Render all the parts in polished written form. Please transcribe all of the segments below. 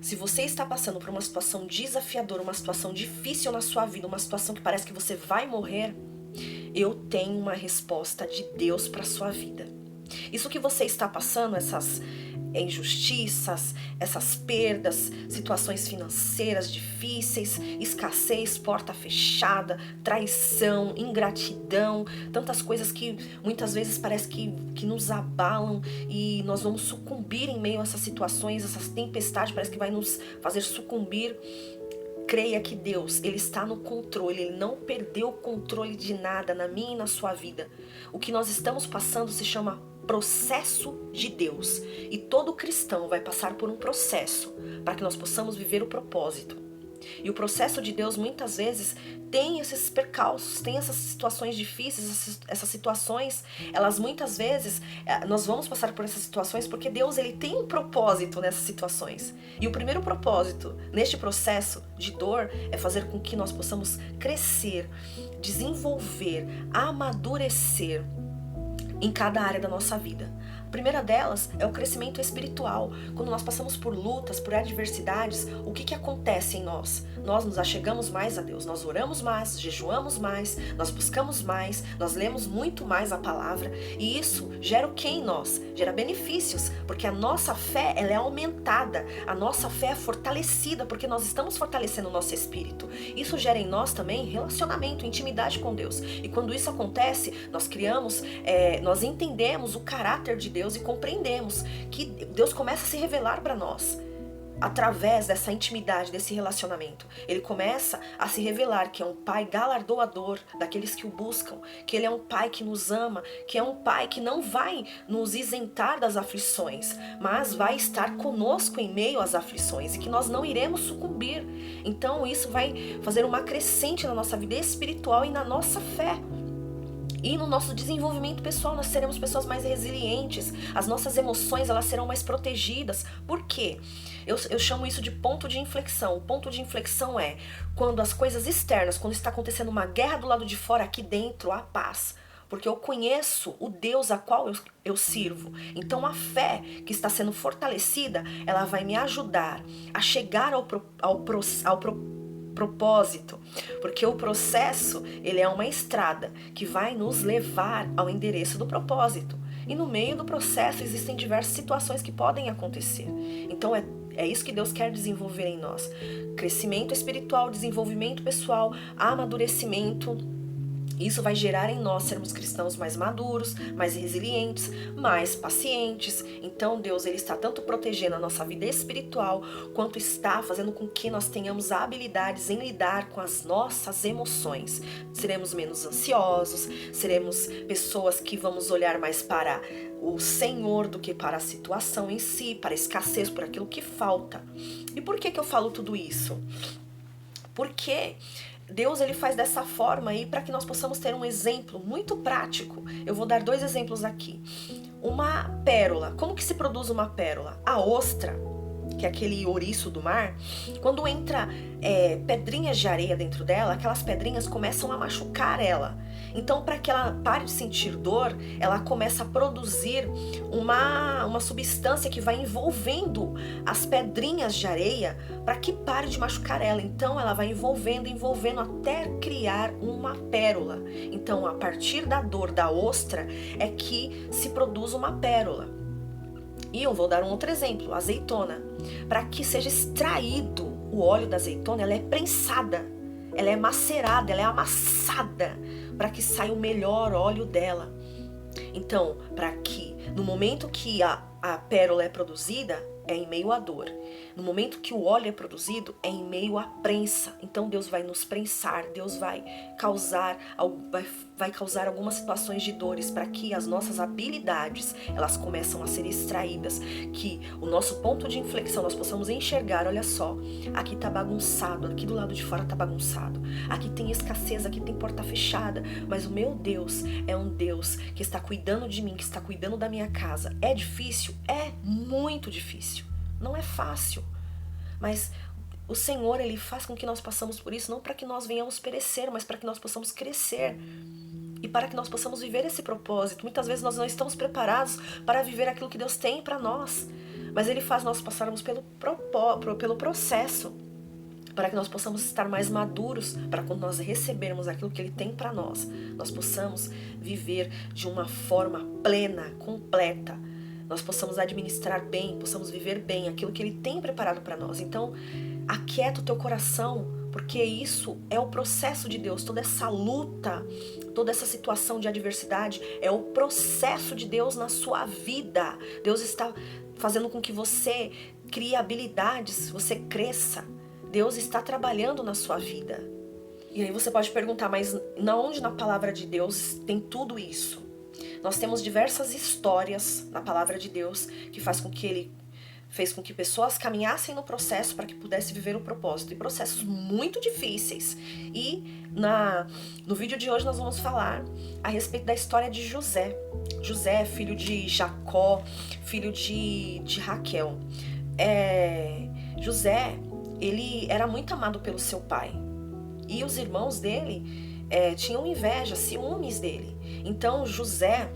Se você está passando por uma situação desafiadora, uma situação difícil na sua vida, uma situação que parece que você vai morrer, eu tenho uma resposta de Deus para sua vida. Isso que você está passando, essas injustiças, essas perdas, situações financeiras difíceis, escassez, porta fechada, traição, ingratidão, tantas coisas que muitas vezes parece que nos abalam e nós vamos sucumbir em meio a essas situações, essas tempestades, parece que vai nos fazer sucumbir. Creia que Deus, Ele está no controle, Ele não perdeu o controle de nada na minha e na sua vida. O que nós estamos passando se chama processo de Deus. E todo cristão vai passar por um processo para que nós possamos viver o propósito. E o processo de Deus muitas vezes tem esses percalços, tem essas situações difíceis, essas situações, elas muitas vezes, nós vamos passar por essas situações porque Deus, Ele tem um propósito nessas situações. E o primeiro propósito neste processo de dor é fazer com que nós possamos crescer, desenvolver, amadurecer em cada área da nossa vida. A primeira delas é o crescimento espiritual. Quando nós passamos por lutas, por adversidades, o que acontece em nós? Nós nos achegamos mais a Deus, nós oramos mais, jejuamos mais, nós buscamos mais, nós lemos muito mais a palavra, e isso gera o que em nós? Gera benefícios, porque a nossa fé ela é aumentada, a nossa fé é fortalecida, porque nós estamos fortalecendo o nosso espírito. Isso gera em nós também relacionamento, intimidade com Deus. E quando isso acontece, nós criamos, nós entendemos o caráter de Deus e compreendemos que Deus começa a se revelar para nós através dessa intimidade, desse relacionamento. Ele começa a se revelar que é um pai galardoador daqueles que o buscam, que ele é um pai que nos ama, que é um pai que não vai nos isentar das aflições, mas vai estar conosco em meio às aflições e que nós não iremos sucumbir. Então isso vai fazer uma crescente na nossa vida espiritual e na nossa fé. E no nosso desenvolvimento pessoal nós seremos pessoas mais resilientes, as nossas emoções elas serão mais protegidas. Por quê? Eu chamo isso de ponto de inflexão. O ponto de inflexão é quando as coisas externas, quando está acontecendo uma guerra do lado de fora, aqui dentro há paz. Porque eu conheço o Deus a qual eu sirvo. Então a fé que está sendo fortalecida, ela vai me ajudar a chegar ao propósito, porque o processo ele é uma estrada que vai nos levar ao endereço do propósito, e no meio do processo existem diversas situações que podem acontecer. Então é isso que Deus quer desenvolver em nós: crescimento espiritual, desenvolvimento pessoal, amadurecimento. Isso vai gerar em nós sermos cristãos mais maduros, mais resilientes, mais pacientes. Então Deus ele está tanto protegendo a nossa vida espiritual, quanto está fazendo com que nós tenhamos habilidades em lidar com as nossas emoções. Seremos menos ansiosos, seremos pessoas que vamos olhar mais para o Senhor do que para a situação em si, para a escassez, por aquilo que falta. E por que eu falo tudo isso? Porque Deus ele faz dessa forma aí para que nós possamos ter um exemplo muito prático. Eu vou dar 2 exemplos aqui. Uma pérola. Como que se produz uma pérola? A ostra, que é aquele ouriço do mar, quando entra pedrinhas de areia dentro dela, aquelas pedrinhas começam a machucar ela. Então, para que ela pare de sentir dor, ela começa a produzir uma substância que vai envolvendo as pedrinhas de areia para que pare de machucar ela. Então, ela vai envolvendo até criar uma pérola. Então, a partir da dor da ostra é que se produz uma pérola. E eu vou dar um outro exemplo, a azeitona. Para que seja extraído o óleo da azeitona, ela é prensada, ela é macerada, ela é amassada, para que saia o melhor óleo dela. Então, para que no momento que a pérola é produzida, é em meio à dor. No momento que o óleo é produzido, é em meio à prensa. Então Deus vai nos prensar, Deus vai causar algumas situações de dores para que as nossas habilidades, elas começam a ser extraídas, que o nosso ponto de inflexão nós possamos enxergar, olha só, aqui tá bagunçado, aqui do lado de fora tá bagunçado, aqui tem escassez, aqui tem porta fechada, mas o meu Deus é um Deus que está cuidando de mim, que está cuidando da minha casa. É difícil? É muito difícil. Não é fácil, mas o Senhor, Ele faz com que nós passamos por isso, não para que nós venhamos perecer, mas para que nós possamos crescer e para que nós possamos viver esse propósito. Muitas vezes nós não estamos preparados para viver aquilo que Deus tem para nós, mas Ele faz nós passarmos pelo processo, para que nós possamos estar mais maduros, para quando nós recebermos aquilo que Ele tem para nós possamos viver de uma forma plena, completa, nós possamos administrar bem, possamos viver bem aquilo que Ele tem preparado para nós. Então, aquieta o teu coração, porque isso é o processo de Deus. Toda essa luta, toda essa situação de adversidade é o processo de Deus na sua vida. Deus está fazendo com que você crie habilidades, você cresça. Deus está trabalhando na sua vida. E aí você pode perguntar, mas onde na palavra de Deus tem tudo isso? Nós temos diversas histórias na palavra de Deus que fez com que pessoas caminhassem no processo para que pudessem viver o propósito. E processos muito difíceis. E no vídeo de hoje nós vamos falar a respeito da história de José. José, filho de Jacó, filho de Raquel. José, ele era muito amado pelo seu pai. E os irmãos dele tinham inveja, ciúmes dele. Então José,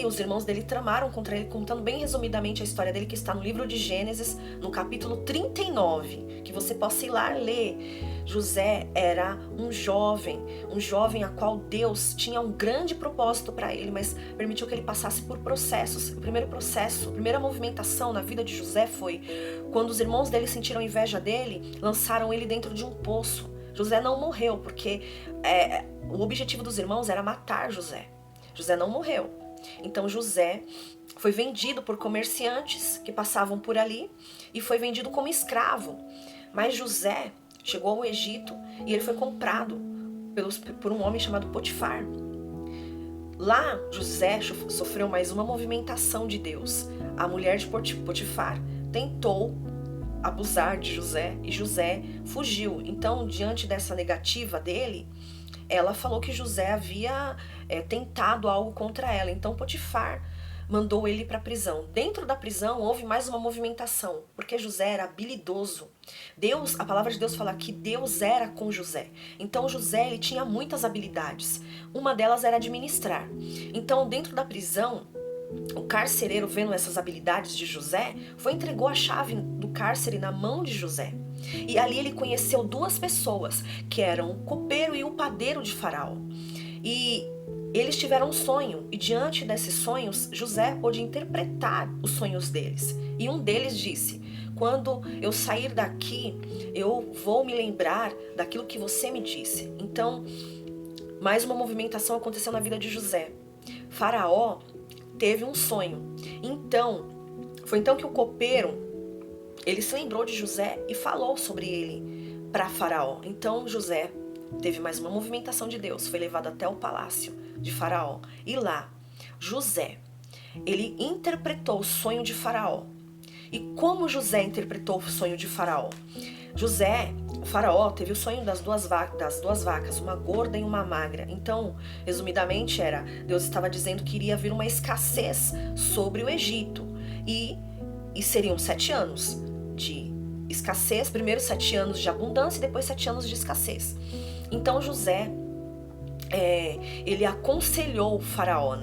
os irmãos dele tramaram contra ele, contando bem resumidamente a história dele, que está no livro de Gênesis, no capítulo 39, que você possa ir lá ler. José era um jovem a qual Deus tinha um grande propósito para ele, mas permitiu que ele passasse por processos. O primeiro processo, a primeira movimentação na vida de José foi quando os irmãos dele sentiram inveja dele, lançaram ele dentro de um poço. José não morreu, porque o objetivo dos irmãos era matar José. José não morreu. Então José foi vendido por comerciantes que passavam por ali e foi vendido como escravo. Mas José chegou ao Egito e ele foi comprado por um homem chamado Potifar. Lá José sofreu mais uma movimentação de Deus. A mulher de Potifar tentou abusar de José e José fugiu. Então, diante dessa negativa dele, ela falou que José havia tentado algo contra ela. Então Potifar mandou ele para a prisão. Dentro da prisão houve mais uma movimentação, porque José era habilidoso. A palavra de Deus fala que Deus era com José. Então José, ele tinha muitas habilidades. Uma delas era administrar. Então, dentro da prisão, o carcereiro, vendo essas habilidades de José, entregou a chave do cárcere na mão de José. E ali ele conheceu duas pessoas, que eram o copeiro e o padeiro de Faraó. E eles tiveram um sonho, e diante desses sonhos, José pôde interpretar os sonhos deles. E um deles disse: quando eu sair daqui, eu vou me lembrar daquilo que você me disse. Então, mais uma movimentação aconteceu na vida de José. Faraó teve um sonho. Foi então que o copeiro, ele se lembrou de José e falou sobre ele para Faraó. Então José teve mais uma movimentação de Deus, foi levado até o palácio de Faraó. E lá, José, ele interpretou o sonho de Faraó. E como José interpretou o sonho de Faraó? O Faraó teve o sonho das duas vacas, uma gorda e uma magra. Então, resumidamente, Deus estava dizendo que iria vir uma escassez sobre o Egito. E seriam 7 anos de escassez, primeiro 7 anos de abundância e depois 7 anos de escassez. Então José, ele aconselhou o Faraó,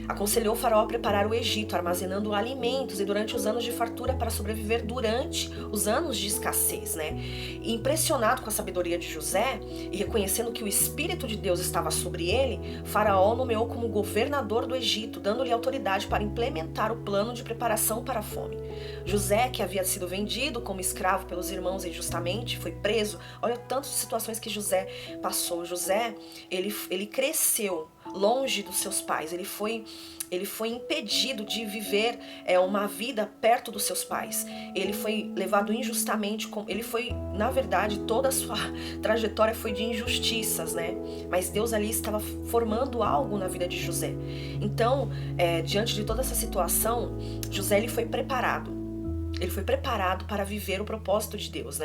Aconselhou o Faraó a preparar o Egito, armazenando alimentos e durante os anos de fartura para sobreviver durante os anos de escassez, E impressionado com a sabedoria de José e reconhecendo que o Espírito de Deus estava sobre ele, Faraó nomeou como governador do Egito, dando-lhe autoridade para implementar o plano de preparação para a fome. José, que havia sido vendido como escravo pelos irmãos injustamente, foi preso. Olha tantas situações que José passou. José, ele cresceu longe dos seus pais, ele foi impedido de viver uma vida perto dos seus pais, ele foi levado injustamente, na verdade, toda a sua trajetória foi de injustiças, mas Deus ali estava formando algo na vida de José. Então, diante de toda essa situação, José, ele foi preparado para viver o propósito de Deus,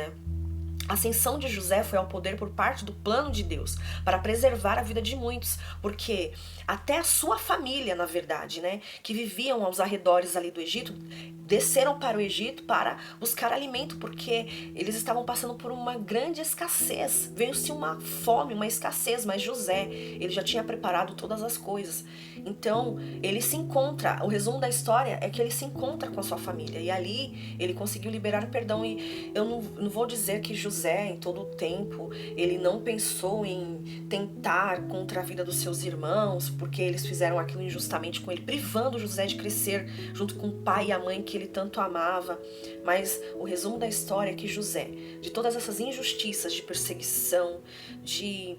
A ascensão de José foi ao poder por parte do plano de Deus, para preservar a vida de muitos, porque até a sua família, na verdade, né, que viviam aos arredores ali do Egito, desceram para o Egito para buscar alimento, porque eles estavam passando por uma grande escassez. Veio-se uma fome, uma escassez, mas José, ele já tinha preparado todas as coisas. Então, ele se encontra, o resumo da história é que ele se encontra com a sua família, e ali ele conseguiu liberar perdão. E eu não vou dizer que José, em todo o tempo, ele não pensou em tentar contra a vida dos seus irmãos, porque eles fizeram aquilo injustamente com ele, privando José de crescer junto com o pai e a mãe que ele tanto amava. Mas o resumo da história é que José, de todas essas injustiças, de perseguição, de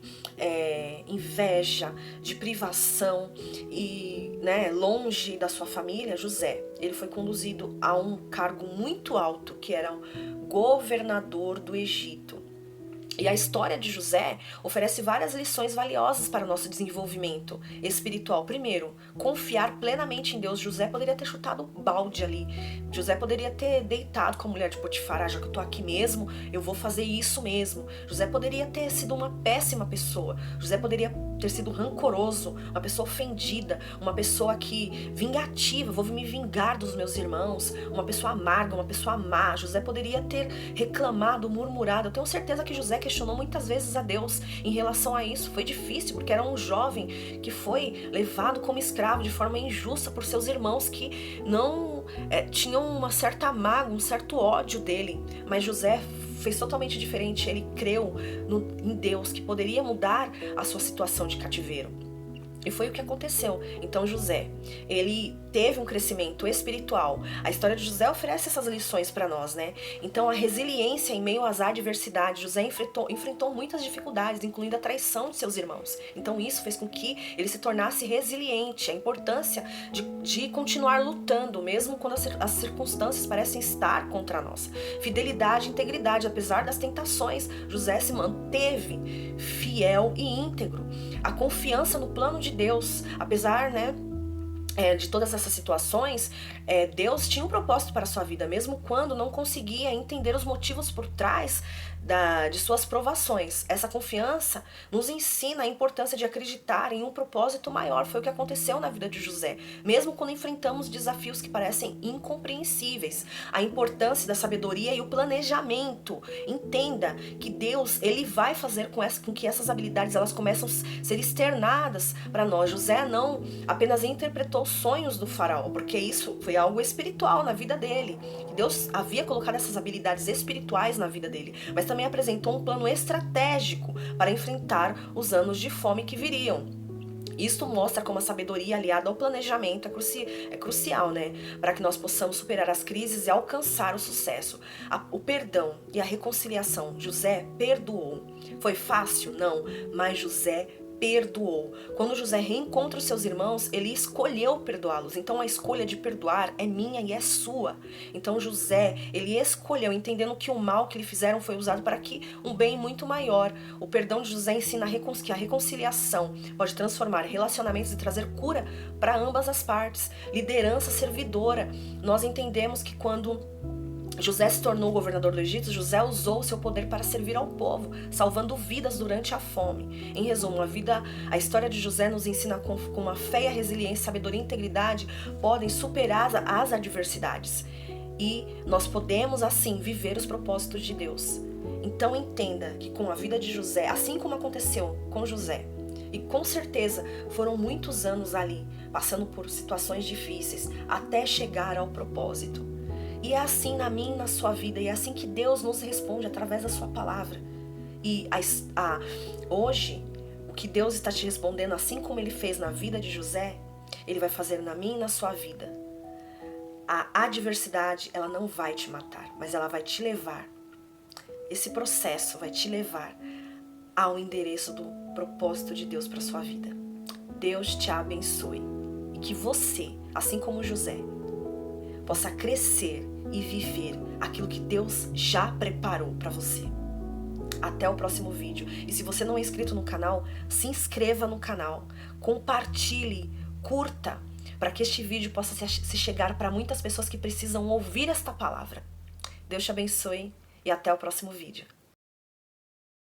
inveja, de privação e, né, longe da sua família, José, ele foi conduzido a um cargo muito alto, que era governador do Egito. E a história de José oferece várias lições valiosas para o nosso desenvolvimento espiritual. Primeiro, confiar plenamente em Deus. José poderia ter chutado balde ali. José poderia ter deitado com a mulher de Potifar. Ah, já que eu tô aqui mesmo, eu vou fazer isso mesmo. José poderia ter sido uma péssima pessoa. José poderia ter sido rancoroso, uma pessoa ofendida, uma pessoa que vingativa, vou me vingar dos meus irmãos, uma pessoa amarga, uma pessoa má. José poderia ter reclamado, murmurado. Eu tenho certeza que José questionou muitas vezes a Deus em relação a isso. Foi difícil, porque era um jovem que foi levado como escravo de forma injusta por seus irmãos que não tinham uma certa mágoa, um certo ódio dele. Mas José fez totalmente diferente. Ele creu em Deus, que poderia mudar a sua situação de cativeiro. E foi o que aconteceu. Então José, ele teve um crescimento espiritual. A história de José oferece essas lições para nós, né? Então a resiliência em meio às adversidades. José enfrentou muitas dificuldades, incluindo a traição de seus irmãos. Então isso fez com que ele se tornasse resiliente. A importância de continuar lutando, mesmo quando as circunstâncias parecem estar contra nós. Fidelidade e integridade. Apesar das tentações, José se manteve fiel e íntegro. A confiança no plano de Deus, apesar, né, de todas essas situações, Deus tinha um propósito para a sua vida, mesmo quando não conseguia entender os motivos por trás de suas provações. Essa confiança nos ensina a importância de acreditar em um propósito maior. Foi o que aconteceu na vida de José, mesmo quando enfrentamos desafios que parecem incompreensíveis. A importância da sabedoria e o planejamento. Entenda que Deus, ele vai fazer com que essas habilidades elas começam a ser externadas para nós. José não apenas interpretou os sonhos do faraó, porque isso foi algo espiritual na vida dele. Deus havia colocado essas habilidades espirituais na vida dele, mas também apresentou um plano estratégico para enfrentar os anos de fome que viriam. Isto mostra como a sabedoria aliada ao planejamento é crucial, né? Para que nós possamos superar as crises e alcançar o sucesso. O perdão e a reconciliação. José perdoou. Foi fácil? Não, mas José perdoou. Quando José reencontra os seus irmãos, ele escolheu perdoá-los. Então a escolha de perdoar é minha e é sua. Então José, ele escolheu, entendendo que o mal que lhe fizeram foi usado para um bem muito maior. O perdão de José ensina que a reconciliação pode transformar relacionamentos e trazer cura para ambas as partes. Liderança servidora. Nós entendemos que quando José se tornou governador do Egito, José usou o seu poder para servir ao povo, salvando vidas durante a fome. Em resumo, a história de José nos ensina como a fé e a resiliência, sabedoria e integridade podem superar as adversidades. E nós podemos, assim, viver os propósitos de Deus. Então entenda que com a vida de José, assim como aconteceu com José, e com certeza foram muitos anos ali, passando por situações difíceis, até chegar ao propósito. E é assim na minha e na sua vida, e é assim que Deus nos responde através da sua palavra. E hoje, o que Deus está te respondendo, assim como Ele fez na vida de José, Ele vai fazer na minha e na sua vida. A adversidade, ela não vai te matar, mas ela vai te levar. Esse processo vai te levar ao endereço do propósito de Deus para sua vida. Deus te abençoe. E que você, assim como José, possa crescer e viver aquilo que Deus já preparou para você. Até o próximo vídeo. E se você não é inscrito no canal, se inscreva no canal, compartilhe, curta, para que este vídeo possa se chegar para muitas pessoas que precisam ouvir esta palavra. Deus te abençoe e até o próximo vídeo.